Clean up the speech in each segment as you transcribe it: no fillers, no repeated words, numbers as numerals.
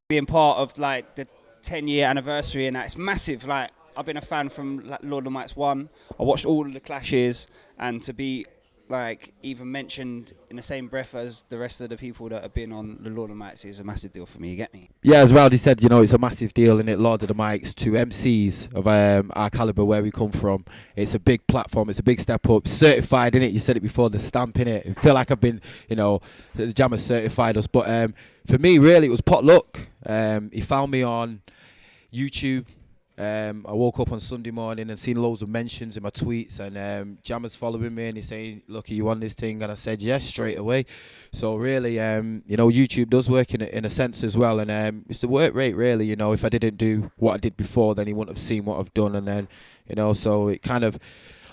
Being part of like the 10-year anniversary and that, it's massive. Like, I've been a fan from like, Lord of the Mics 1. I watched all of the clashes, and to be like even mentioned in the same breath as the rest of the people that have been on the Lord of the Mics is a massive deal for me. You get me? Yeah, as Rowdy said, you know, it's a massive deal, in it, Lord of the Mics, to MCs of our calibre, where we come from. It's a big platform. It's a big step up. Certified, in it. You said it before, the stamp, in it. I feel like I've been, you know, the Jammer certified us. But for me, really, it was pot luck. He found me on YouTube. I woke up on Sunday morning and seen loads of mentions in my tweets, and Jammer's following me and he's saying, look, are you on this thing? And I said yes straight away. So really, you know, YouTube does work in a sense as well, and it's the work rate really. You know, if I didn't do what I did before, then he wouldn't have seen what I've done, and then, you know, so it kind of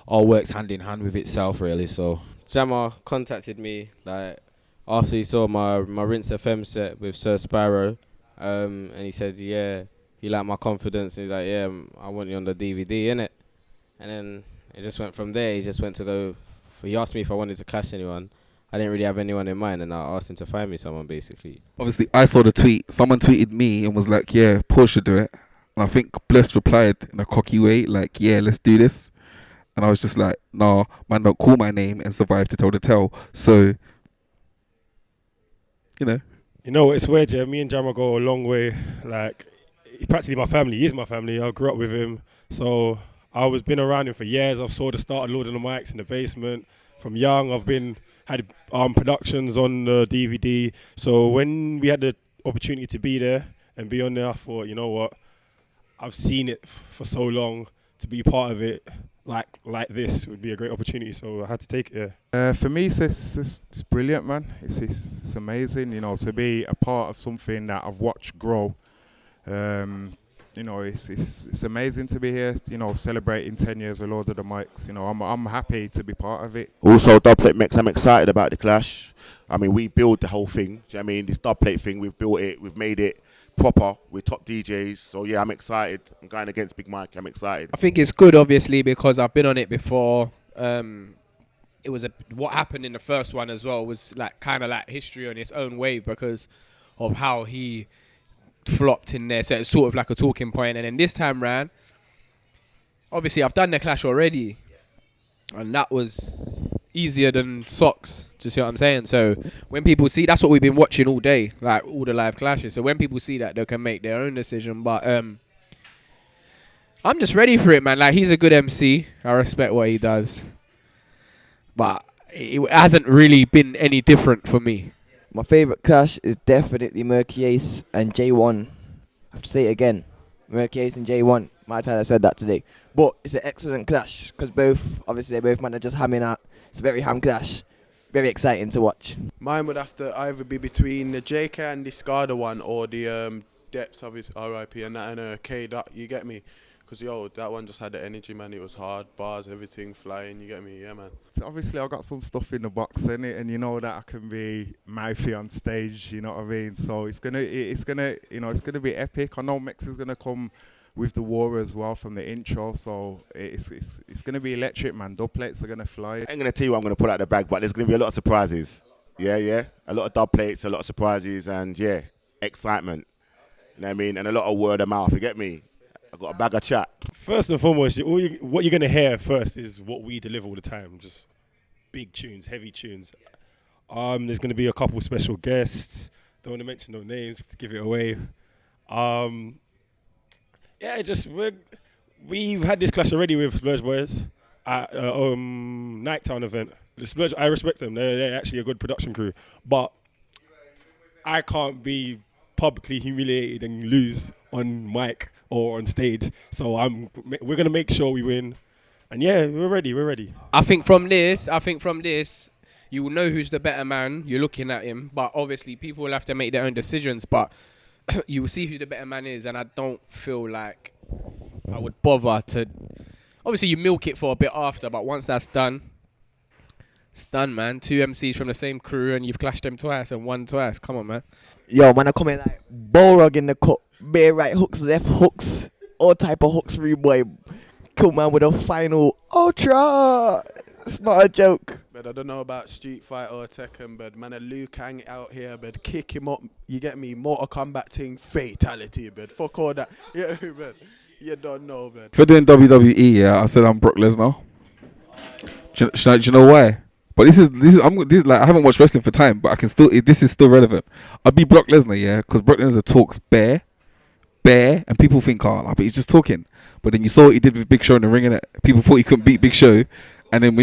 all works hand in hand with itself really. So Jammer contacted me like after he saw my Rinse FM set with Sir Sparrow, and he said, yeah, he liked my confidence. He's like, yeah, I want you on the DVD, innit? And then it just went from there. He just went to go. He asked me if I wanted to clash anyone. I didn't really have anyone in mind, and I asked him to find me someone, basically. Obviously, I saw the tweet. Someone tweeted me and was like, yeah, Paul should do it. And I think Bless replied in a cocky way, like, yeah, let's do this. And I was just like, nah, man, don't call my name and survive to tell the tale. So, you know. You know, it's weird, yeah. Me and Jammer go a long way. Like, he's practically my family. He is my family. I grew up with him. So I was been around him for years. I've saw the start of Lord of the Mics in the basement. From young, I've had productions on the DVD. So when we had the opportunity to be there and be on there, I thought, you know what? I've seen it for so long. To be part of it like this would be a great opportunity. So I had to take it, yeah. For me, it's brilliant, man. It's amazing, you know, to be a part of something that I've watched grow. You know, it's amazing to be here, you know, celebrating 10 years of Lord of the Mics. You know, I'm happy to be part of it. Also, dubplate mix, I'm excited about the clash. I mean, we build the whole thing. Do you know what I mean? This dubplate thing, we've built it, we've made it proper with top DJs. So yeah, I'm excited. I'm going against Big Mike. I'm excited. I think it's good, obviously, because I've been on it before. It was what happened in the first one as well was like kind of like history on its own way because of how he flopped in there. So it's sort of like a talking point. And then this time round, obviously I've done the clash already, and that was easier than socks. Do you see what I'm saying? So when people see, that's what we've been watching all day, like all the live clashes. So when people see that, they can make their own decision. But I'm just ready for it, man. Like, he's a good MC. I respect what he does, but it hasn't really been any different for me. My favourite clash is definitely Murky Ace and J1. I have to say it again. Murky Ace and J1. My time I said that today. But it's an excellent clash because obviously they both managers hamming out. It's a very ham clash. Very exciting to watch. Mine would have to either be between the JK and Discarder one or the Depths of his RIP and K Dot, you get me? Because, yo, that one just had the energy, man. It was hard, bars, everything flying, you get me? Yeah, man. So obviously, I got some stuff in the box, innit? And you know that I can be mouthy on stage, you know what I mean? So it's gonna be epic. I know Mex is gonna come with the war as well from the intro, so it's gonna be electric, man. Dub plates are gonna fly. I ain't gonna tell you what I'm gonna pull out the bag, but there's gonna be a lot of surprises. Yeah. A lot of dub plates, a lot of surprises, and yeah, excitement. You know what I mean? And a lot of word of mouth, you get me? I got a bag of chat. First and foremost, what you're going to hear first is what we deliver all the time. Just big tunes, heavy tunes. There's going to be a couple special guests. Don't want to mention no names to give it away. We've had this clash already with Splurge Boys at Nighttown event. The Splurge, I respect them. They're actually a good production crew. But I can't be publicly humiliated and lose on mic or on stage. So we're going to make sure we win. And yeah, we're ready. I think from this, you will know who's the better man. You're looking at him. But obviously, people will have to make their own decisions. But you will see who the better man is. And I don't feel like I would bother to... Obviously, you milk it for a bit after. But once that's done, it's done, man. 2 MCs from the same crew and you've clashed them twice and won twice. Come on, man. Yo, man, I come in like Borog in the cut. Bare right hooks, left hooks, all type of hooks for you, boy. Come man with a final ultra. It's not a joke. But I don't know about Street Fighter or Tekken, but man, a Liu Kang out here, but kick him up. You get me? Mortal Kombat thing, fatality, but fuck all that. Yeah, man. You don't know, man. If you're doing WWE, yeah, I said I'm Brock Lesnar. Do you know why? But this is like I haven't watched wrestling for time, but I can still. This is still relevant. I'd be Brock Lesnar, yeah, because Brock Lesnar talks bare, and people think, oh, but he's just talking. But then you saw what he did with Big Show in the ring, and people thought he couldn't beat Big Show. And then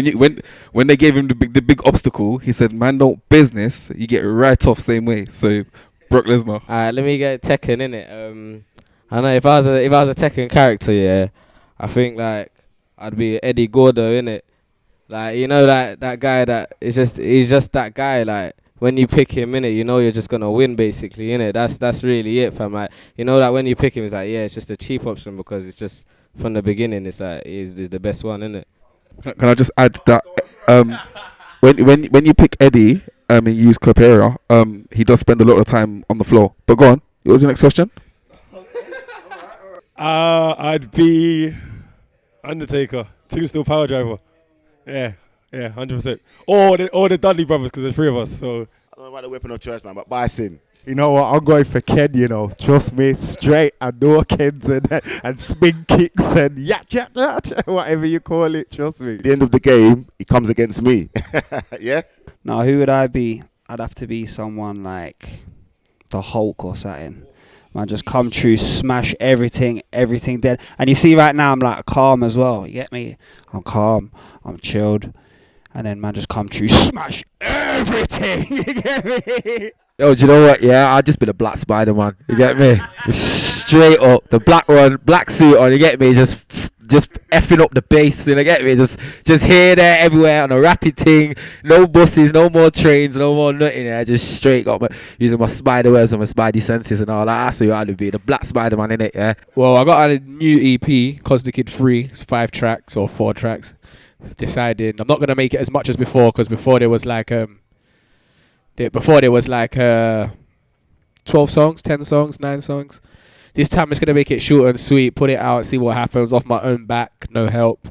when they gave him the big obstacle, he said, "Man, don't business. You get right off same way." So, Brock Lesnar. Alright, let me get Tekken in it. I know if I was a Tekken character, yeah, I think like I'd be Eddie Gordo in it. Like you know that guy that he's just that guy. Like when you pick him in it, you know you're just gonna win basically in it. That's really it, fam. Like you know that when you pick him, it's like yeah, it's just a cheap option because it's just from the beginning. It's like he's the best one in it. Can I just add that when you pick Eddie and you use Copera, he does spend a lot of time on the floor. But go on, what was your next question? I'd be Undertaker, Tombstone Power Driver. Yeah, 100%. Or the Dudley brothers, because there's 3 of us. So I don't know about the weapon of choice, man, but Bison. You know what? I'm going for Ken, you know. Trust me, straight and no Kens and spin kicks and whatever you call it. Trust me. At the end of the game, he comes against me. Yeah? Now, who would I be? I'd have to be someone like the Hulk or something. Man, just come true, smash everything dead. And you see right now, I'm like calm as well. You get me? I'm calm. I'm chilled. And then, man, just come true, smash everything. You get me? Yo, do you know what? Yeah, I'd just be the Black Spider-Man. You get me? Straight up, the black one, black suit on. You get me? Just effing up the bass. You get me? Just here, there, everywhere on a rapid thing. No buses, no more trains, no more nothing. Yeah, just straight up using my spider webs and my spidey senses and all that. That's who I'd be, the Black Spider-Man in it. Yeah. Well, I got a new EP, Cause the Kid 3. It's 5 tracks or 4 tracks. Deciding I'm not gonna make it as much as before because before there was like 12 songs, 10 songs, 9 songs. This time it's gonna make it short and sweet, put it out, see what happens off my own back, no help,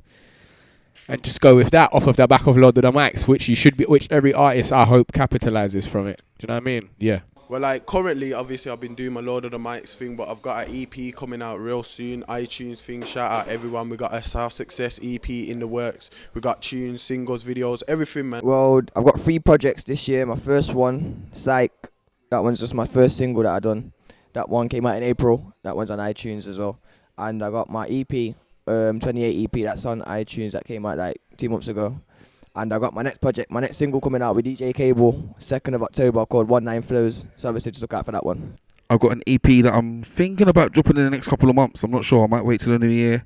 and just go with that off of the back of Lord of the Mics, which every artist I hope capitalizes from it. Do you know what I mean? Yeah. Well, like currently, obviously, I've been doing my Lord of the Mics thing, but I've got an EP coming out real soon. iTunes thing, shout out everyone. We got a South Success EP in the works. We got tunes, singles, videos, everything, man. Well, I've got 3 projects this year. My first one, Psych. That one's just my first single that I done. That one came out in April. That one's on iTunes as well. And I got my EP, 28 EP. That's on iTunes. That came out like 2 months ago. And I got my next project, my next single coming out with DJ Cable, 2nd of October, called 19 Flows. So obviously just look out for that one. I've got an EP that I'm thinking about dropping in the next couple of months. I'm not sure. I might wait till the new year.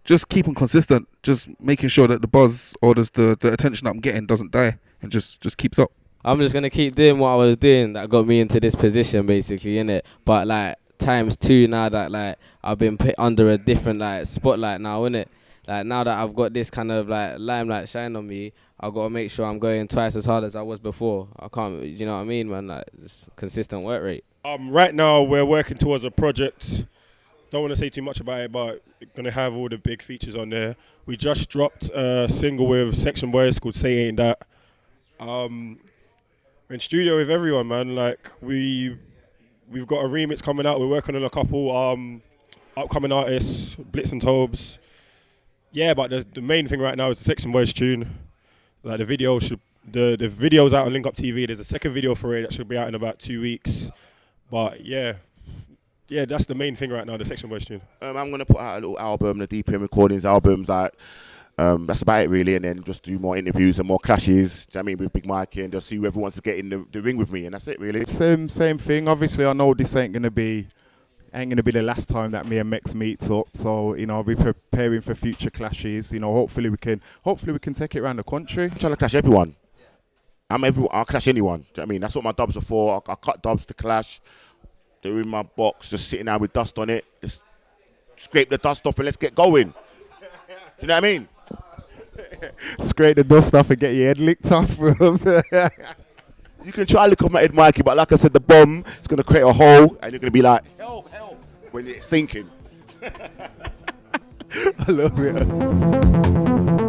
Just keeping consistent, just making sure that the buzz or the attention that I'm getting doesn't die and just keeps up. I'm just gonna keep doing what I was doing that got me into this position, basically, innit? But like ×2 now that like I've been put under a different like spotlight now, innit? Like now that I've got this kind of like limelight shine on me, I've got to make sure I'm going twice as hard as I was before. I can't, you know what I mean, man? Like just consistent work rate. Right now we're working towards a project. Don't want to say too much about it, but gonna have all the big features on there. We just dropped a single with Section Boys called Say Ain't That. We're in studio with everyone, man. Like we've got a remix coming out. We're working on a couple upcoming artists, Blitz and Tobes. Yeah, but the main thing right now is the Section Boys tune. Like the video's out on Link Up TV. There's a second video for it that should be out in about 2 weeks. But yeah, that's the main thing right now, the Section Boys tune. I'm gonna put out a little album, the DPM Recordings album. Like that's about it really, and then just do more interviews and more clashes. Do you know what I mean, with Big Mike and just see whoever wants to get in the ring with me, and that's it really. Same thing. Obviously, I know this ain't gonna be the last time that me and Mex meets up. So you know, I'll be preparing for future clashes. You know, hopefully we can take it around the country. I'm trying to clash everyone. I'll clash anyone. Do you know what I mean? That's what my dubs are for. I cut dubs to clash. They're in my box, just sitting down with dust on it. Just scrape the dust off and let's get going. Do you know what I mean? Scrape the dust off and get your head licked off, bro. You can try to lick off my head, Mikey, but like I said, the bomb is going to create a hole and you're going to be like, help, when it's sinking. I love it.